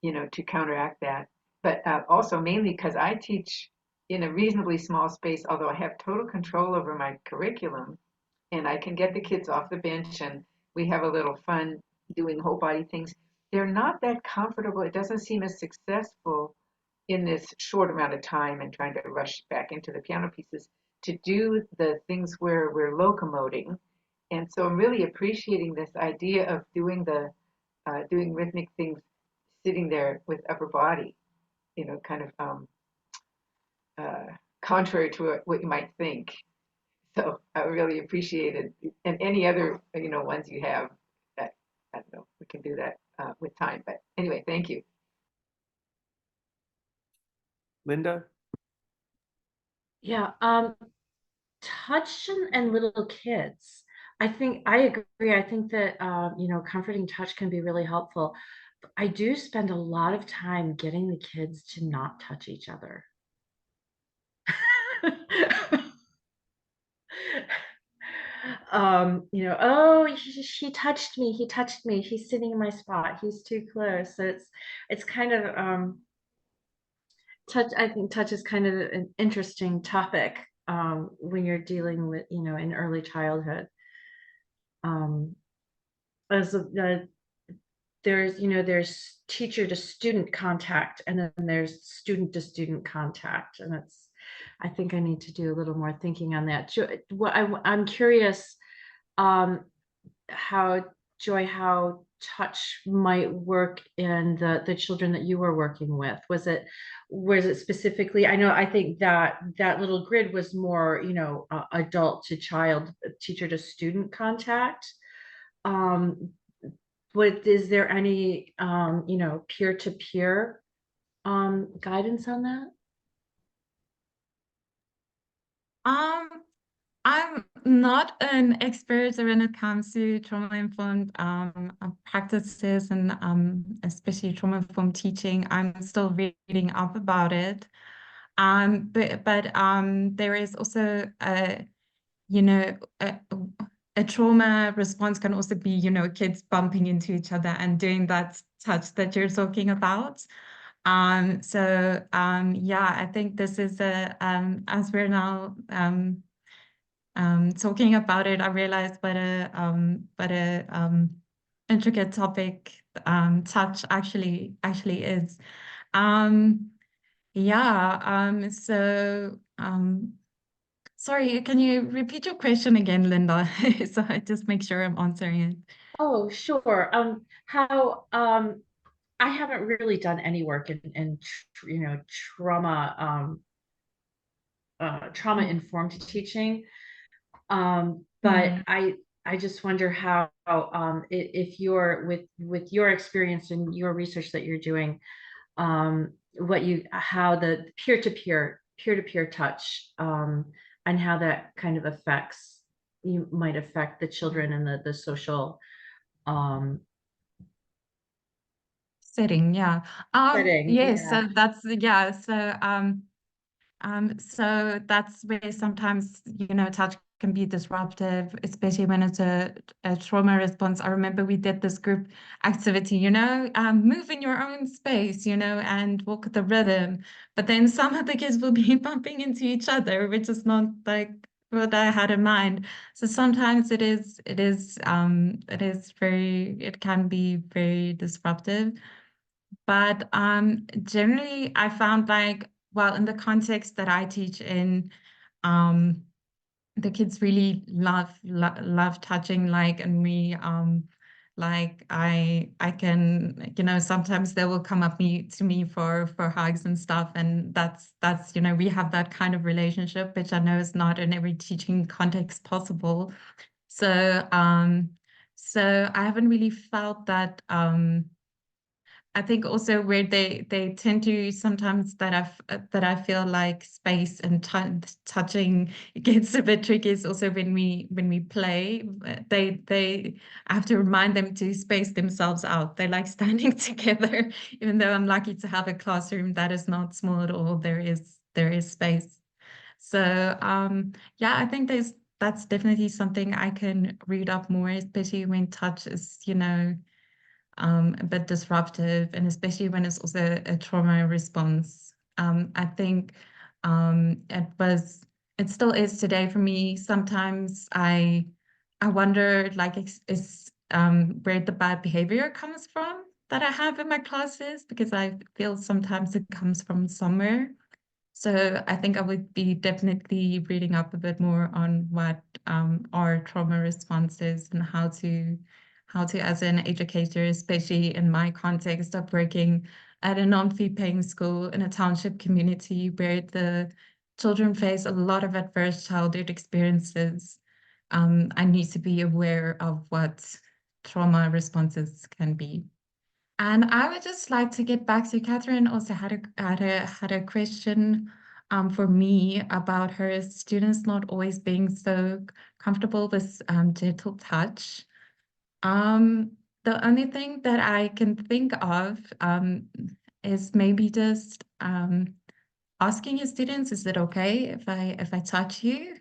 to counteract that. But also mainly because I teach in a reasonably small space, although I have total control over my curriculum, and I can get the kids off the bench and we have a little fun doing whole body things. They're not that comfortable. It doesn't seem as successful in this short amount of time and trying to rush back into the piano pieces to do the things where we're locomoting. And so I'm really appreciating this idea of doing doing rhythmic things sitting there with upper body, kind of contrary to what you might think. So I really appreciate it. And any other, ones you have that, I don't know, we can do that with time. But anyway, thank you. Linda? Yeah, touch and little kids. I agree. I think that comforting touch can be really helpful. I do spend a lot of time getting the kids to not touch each other. Oh, he touched me, he's sitting in my spot, he's too close. So it's kind of touch. I think touch is kind of an interesting topic when you're dealing with, in early childhood. As there's teacher to student contact, and then there's student to student contact, and I think I need to do a little more thinking on that. I'm curious how touch might work in the children that you were working with. Was it specifically, I think that little grid was more, adult to child, teacher to student contact. Is there any peer-to-peer guidance on that? I'm not an expert when it comes to trauma-informed practices and especially trauma-informed teaching. I'm still reading up about it. But there is also a trauma response can also be, kids bumping into each other and doing that touch that you're talking about. Yeah, I think this is as we're now talking about it, I realized what a intricate topic touch actually is. Sorry, can you repeat your question again, Linda? So I just make sure I'm answering it. Oh, sure. How I haven't really done any work in trauma informed teaching. But I just wonder how if you're with your experience and your research that you're doing, how the peer-to-peer touch and how that kind of might affect the children and the social setting. Yeah. setting. Yes. Yeah. So that's so that's where sometimes touch can be disruptive, especially when it's a trauma response. I remember we did this group activity, move in your own space, and walk the rhythm. But then some of the kids will be bumping into each other, which is not like what I had in mind. So sometimes it can be very disruptive. But generally, I found in the context that I teach in, the kids really love touching, and we I can sometimes they will come up to me for hugs and stuff, and that's we have that kind of relationship, which I know is not in every teaching context possible. So I haven't really felt that I think also where they tend to sometimes that I feel like space and touching gets a bit tricky is also when we play. They I have to remind them to space themselves out. They like standing together, even though I'm lucky to have a classroom that is not small at all. There is space. So yeah, I think that's definitely something I can read up more, especially when touch is, a bit disruptive, and especially when it's also a trauma response. I think it still is today for me. Sometimes I wonder, like, where the bad behavior comes from that I have in my classes, because I feel sometimes it comes from somewhere. So I think I would be definitely reading up a bit more on what are trauma responses, and how to as an educator, especially in my context of working at a non-fee paying school in a township community where the children face a lot of adverse childhood experiences. I need to be aware of what trauma responses can be. And I would just like to get back to Catherine. Also had a question for me about her students not always being so comfortable with gentle touch. The only thing that I can think of is maybe just asking your students, is it okay if I touch you?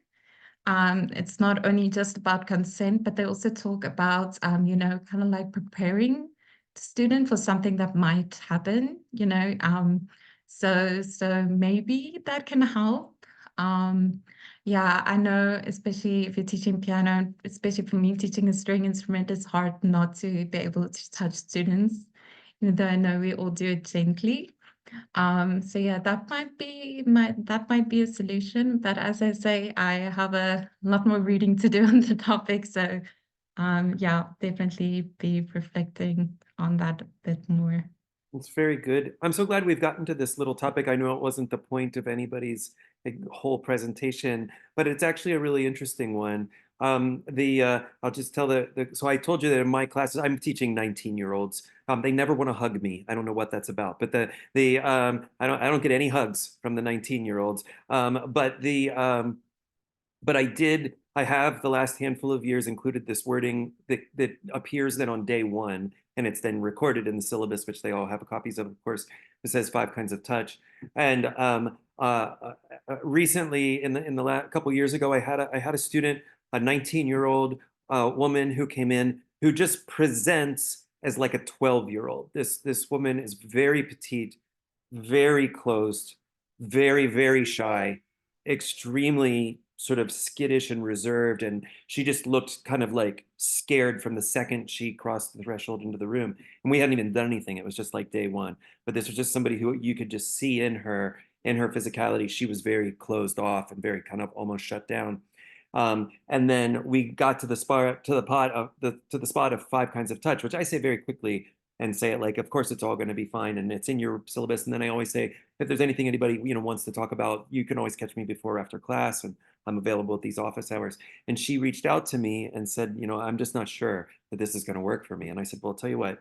It's not only just about consent, but they also talk about, kind of like preparing the student for something that might happen, so maybe that can help. Yeah, I know, especially if you're teaching piano, especially for me, teaching a string instrument, it's hard not to be able to touch students, even though I know we all do it gently. So yeah, that might be a solution. But as I say, I have a lot more reading to do on the topic. So yeah, definitely be reflecting on that a bit more. It's very good. I'm so glad we've gotten to this little topic. I know it wasn't the point of anybody's whole presentation, but it's actually a really interesting one. I'll just tell so I told you that in my classes, I'm teaching 19-year-olds. They never want to hug me. I don't know what that's about, but I don't get any hugs from the 19-year-olds. But I have the last handful of years included this wording that appears then on day one, and it's then recorded in the syllabus, which they all have copies of course. It says 5 kinds of touch. And recently, in the last couple years ago, I had a student, a 19-year-old woman who came in, who just presents as like a 12-year-old. This woman is very petite, very closed, very, very shy, extremely sort of skittish and reserved, and she just looked kind of like scared from the second she crossed the threshold into the room. And we hadn't even done anything. It was just like day one. But this was just somebody who you could just see in her physicality. She was very closed off and very kind of almost shut down. And then we got to the spot of 5 kinds of touch, which I say very quickly and say it like, of course, it's all going to be fine, and it's in your syllabus. And then I always say, if there's anything anybody wants to talk about, you can always catch me before or after class, and I'm available at these office hours. And she reached out to me and said, I'm just not sure that this is going to work for me. And I said, well, I'll tell you what,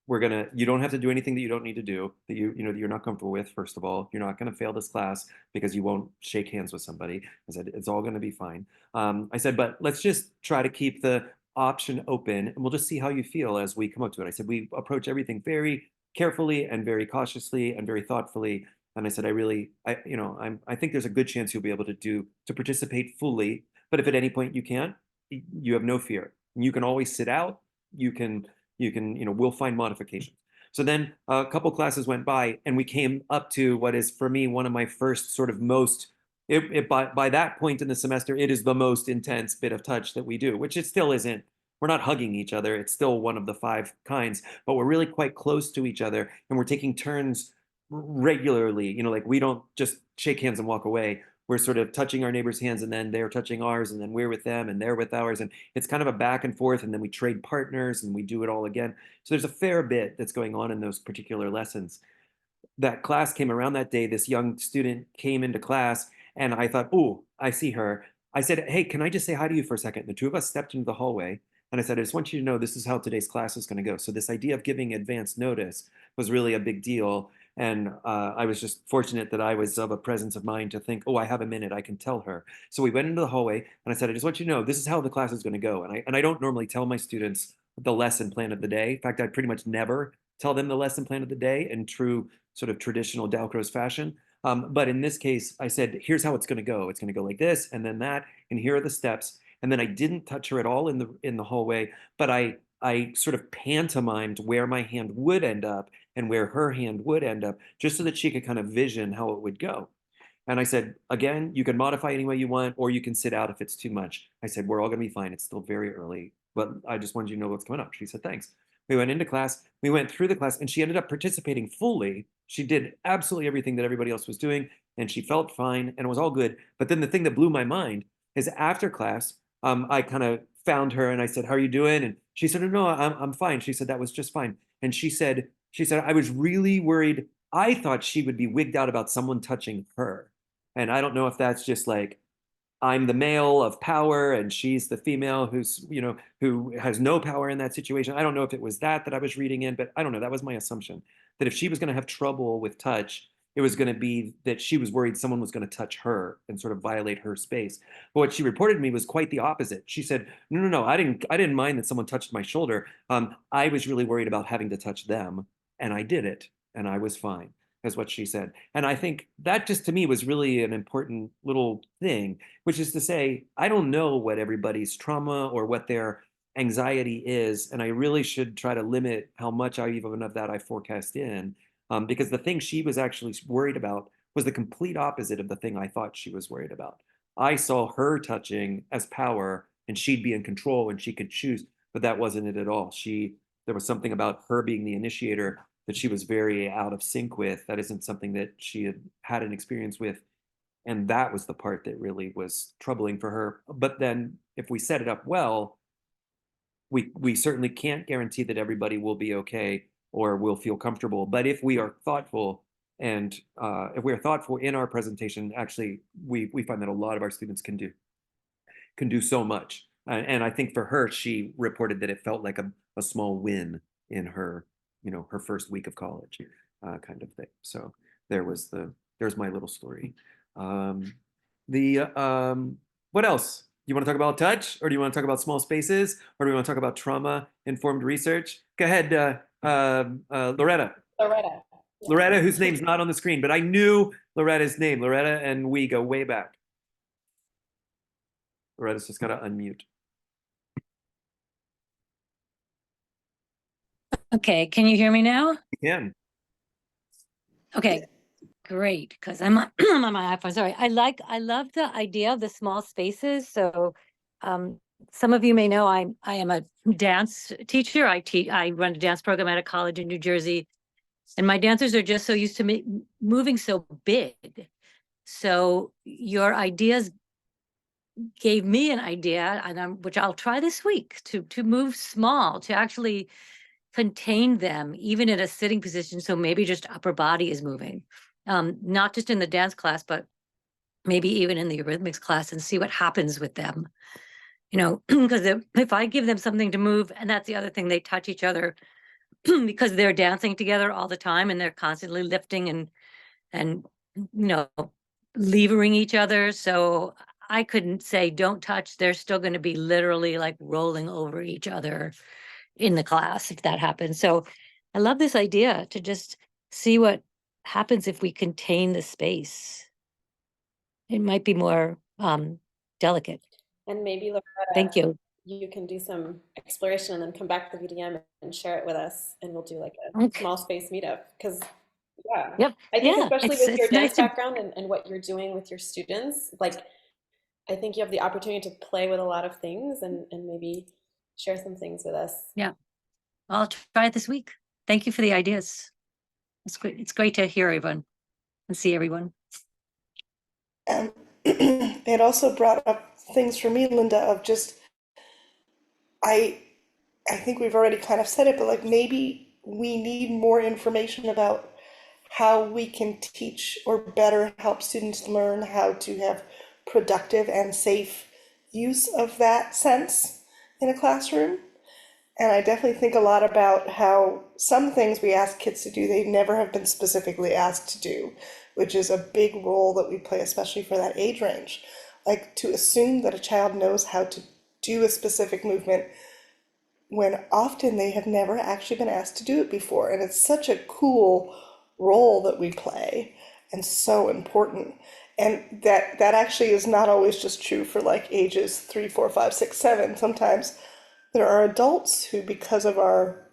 you don't have to do anything that you don't need to do, that you're not comfortable with. First of all, you're not going to fail this class because you won't shake hands with somebody. I said, it's all going to be fine. I said, but let's just try to keep the option open, and we'll just see how you feel as we come up to it. I said, we approach everything very carefully and very cautiously and very thoughtfully. And I said, I think there's a good chance you'll be able to participate fully. But if at any point you can't, you have no fear. You can always sit out. We'll find modifications. So then a couple classes went by, and we came up to what is for me one of my first sort of most, by that point in the semester, it is the most intense bit of touch that we do, which it still isn't. We're not hugging each other. It's still one of the 5 kinds, but we're really quite close to each other, and we're taking turns regularly. Like, we don't just shake hands and walk away. We're sort of touching our neighbors' hands, and then they're touching ours, and then we're with them and they're with ours. And it's kind of a back and forth, and then we trade partners and we do it all again. So there's a fair bit that's going on in those particular lessons. That class came around that day. This young student came into class, and I thought, oh, I see her. I said, hey, can I just say hi to you for a second? The 2 of us stepped into the hallway, And I said, I just want you to know this is how today's class is going to go. So this idea of giving advance notice was really a big deal. And I was just fortunate that I was of a presence of mind to think, oh, I have a minute, I can tell her. So we went into the hallway and I said, I just want you to know this is how the class is going to go. And I don't normally tell my students the lesson plan of the day. In fact, I pretty much never tell them the lesson plan of the day in true sort of traditional Dalcroze fashion. But in this case, I said, here's how it's going to go. It's going to go like this, and then that, and here are the steps. And then I didn't touch her at all in the hallway, but I sort of pantomimed where my hand would end up and where her hand would end up, just so that she could kind of vision how it would go. And I said, again, you can modify any way you want, or you can sit out if it's too much. I said, we're all going to be fine. It's still very early, but I just wanted you to know what's coming up. She said, thanks. We went into class, we went through the class, and she ended up participating fully. She did absolutely everything that everybody else was doing, and she felt fine, and it was all good. But then the thing that blew my mind is after class, I kind of found her and I said, how are you doing? And she said, no, I'm fine. She said, that was just fine. And she said, I was really worried. I thought she would be wigged out about someone touching her. And I don't know if that's just like, I'm the male of power and she's the female who's, who has no power in that situation. I don't know if it was that I was reading in, but I don't know. That was my assumption, that if she was going to have trouble with touch, it was going to be that she was worried someone was going to touch her and sort of violate her space. But what she reported to me was quite the opposite. She said, no, I didn't mind that someone touched my shoulder. I was really worried about having to touch them, and I did it, and I was fine, is what she said. And I think that just to me was really an important little thing, which is to say, I don't know what everybody's trauma or what their anxiety is, and I really should try to limit how much even of that I forecast in. Because the thing she was actually worried about was the complete opposite of the thing I thought she was worried about. I saw her touching as power, and she'd be in control and she could choose, but that wasn't it at all. There was something about her being the initiator that she was very out of sync with. That isn't something that she had an experience with. And that was the part that really was troubling for her. But then if we set it up well, we certainly can't guarantee that everybody will be okay or will feel comfortable. But if we are thoughtful, and if we're thoughtful in our presentation, actually, we find that a lot of our students can do so much. And I think for her, she reported that it felt like a small win in her, her first week of college, kind of thing. So there's my little story. What else? You want to talk about touch, or do you want to talk about small spaces, or do you want to talk about trauma-informed research? Go ahead, Loretta. Loretta. Yeah. Loretta, whose name's not on the screen, but I knew Loretta's name. Loretta and we go way back. Loretta's just got to unmute. Okay, can you hear me now? You can. Okay, great, because I'm on I'm on my iPhone. Sorry. I love the idea of the small spaces. So some of you may know I am a dance teacher. I run a dance program at a college in New Jersey, and my dancers are just so used to moving so big. So your ideas gave me an idea, and which I'll try this week, to move small, to actually contain them even in a sitting position. So maybe just upper body is moving, not just in the dance class, but maybe even in the rhythmics class, and see what happens with them. Because if I give them something to move, and that's the other thing, they touch each other because they're dancing together all the time and they're constantly lifting and levering each other. So I couldn't say don't touch. They're still going to be literally like rolling over each other in the class if that happens. So I love this idea to just see what happens if we contain the space. It might be more delicate. And maybe, Loretta, Thank you. you can do some exploration and then come back to the VDM and share it with us, and we'll do like a Okay. small space meetup. Because Yep. I think Yeah, especially with your it's nice dance to- background and what you're doing with your students, like I think you have the opportunity to play with a lot of things and maybe share some things with us. Yeah, I'll try it this week. Thank you for the ideas. It's great. It's great to hear everyone and see everyone. It also brought up things for me, Linda, of just, I think we've already kind of said it, but like maybe we need more information about how we can teach or better help students learn how to have productive and safe use of that sense in a classroom. And I definitely think a lot about how some things we ask kids to do, they never have been specifically asked to do, which is a big role that we play, especially for that age range. Like to assume that a child knows how to do a specific movement when often they have never actually been asked to do it before. And it's such a cool role that we play and so important. And that actually is not always just true for like ages 3, 4, 5, 6, 7. Sometimes there are adults who, because of our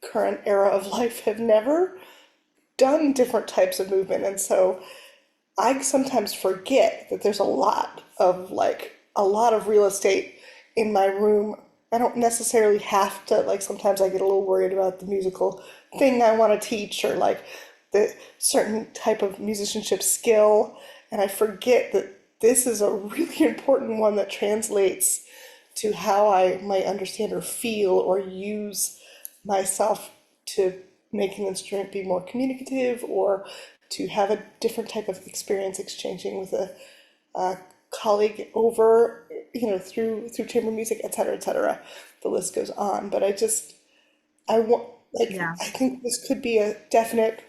current era of life, have never done different types of movement. And so I sometimes forget that there's a lot of real estate in my room. I don't necessarily have to, like, sometimes I get a little worried about the musical thing I want to teach, or like the certain type of musicianship skill. And I forget that this is a really important one that translates to how I might understand or feel or use myself to make an instrument be more communicative, or to have a different type of experience exchanging with a colleague over, through chamber music, et cetera, et cetera. The list goes on. But Yeah. I think this could be a definite,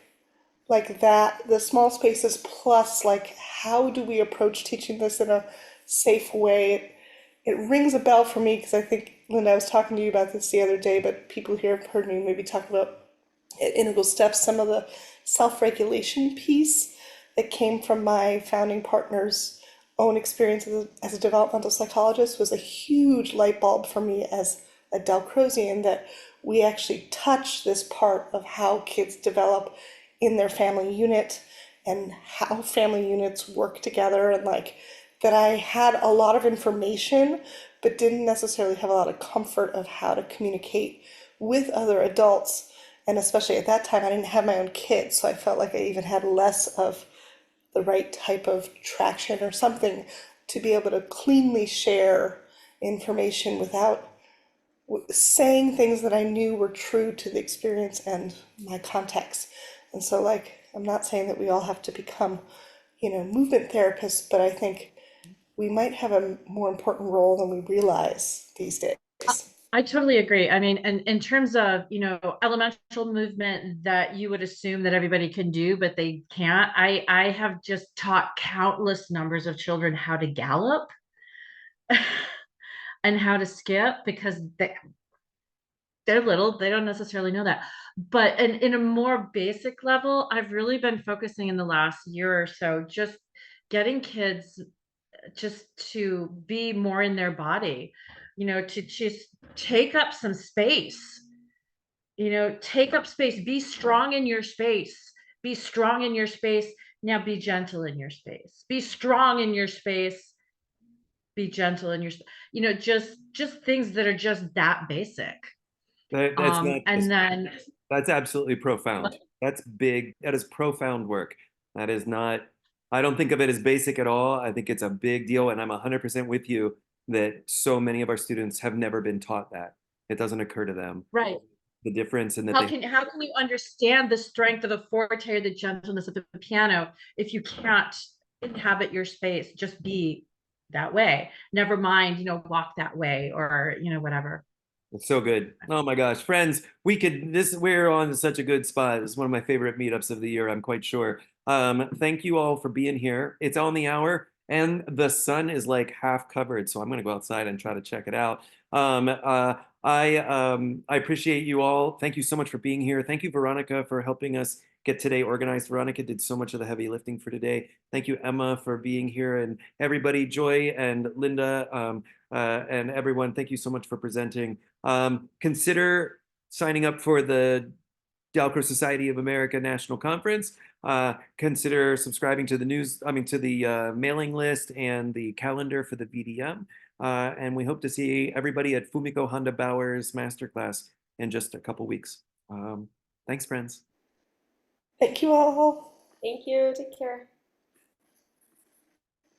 like, that, the small spaces plus, like, how do we approach teaching this in a safe way? It rings a bell for me because I think, Linda, I was talking to you about this the other day, but people here have heard me maybe talk about at Integral Steps some of the self-regulation piece that came from my founding partner's own experience as a developmental psychologist was a huge light bulb for me as a Dalcrozian, that we actually touch this part of how kids develop in their family unit and how family units work together, and like that I had a lot of information but didn't necessarily have a lot of comfort of how to communicate with other adults. And especially at that time, I didn't have my own kids, so I felt like I even had less of the right type of traction or something to be able to cleanly share information without saying things that I knew were true to the experience and my context. And so, like, I'm not saying that we all have to become, movement therapists, but I think we might have a more important role than we realize these days. I totally agree. I mean, and in terms of, elemental movement that you would assume that everybody can do, but they can't. I have just taught countless numbers of children how to gallop and how to skip, because they're little, they don't necessarily know that. But in a more basic level, I've really been focusing in the last year or so, just getting kids just to be more in their body, to just take up some space, take up space, be strong in your space, be strong in your space. Now be gentle in your space, be strong in your space, be gentle in your, just things that are just that basic. That's not And just, then that's absolutely profound. That's big. That is profound work. That is not, I don't think of it as basic at all. I think it's a big deal. And I'm 100% with you that so many of our students have never been taught that. It doesn't occur to them. right. The difference in that How can you understand the strength of the forte or the gentleness of the piano if you can't inhabit your space? Just be that way. Never mind, walk that way, or whatever. It's so good. Oh my gosh, friends, we're on such a good spot. It's one of my favorite meetups of the year, I'm quite sure. Thank you all for being here. It's on the hour and the sun is like half covered, so I'm gonna go outside and try to check it out. I appreciate you all. Thank you so much for being here. Thank you, Veronica, for helping us get today organized. Veronica did so much of the heavy lifting for today. Thank you, Emma, for being here, and everybody, Joy and Linda, and everyone. Thank you so much for presenting. Consider signing up for the Dalcroze Society of America National Conference. Consider subscribing to the mailing list and the calendar for the VDM. And we hope to see everybody at Fumiko Honda Bauer's masterclass in just a couple weeks. Thanks, friends. Thank you all. Thank you. Take care.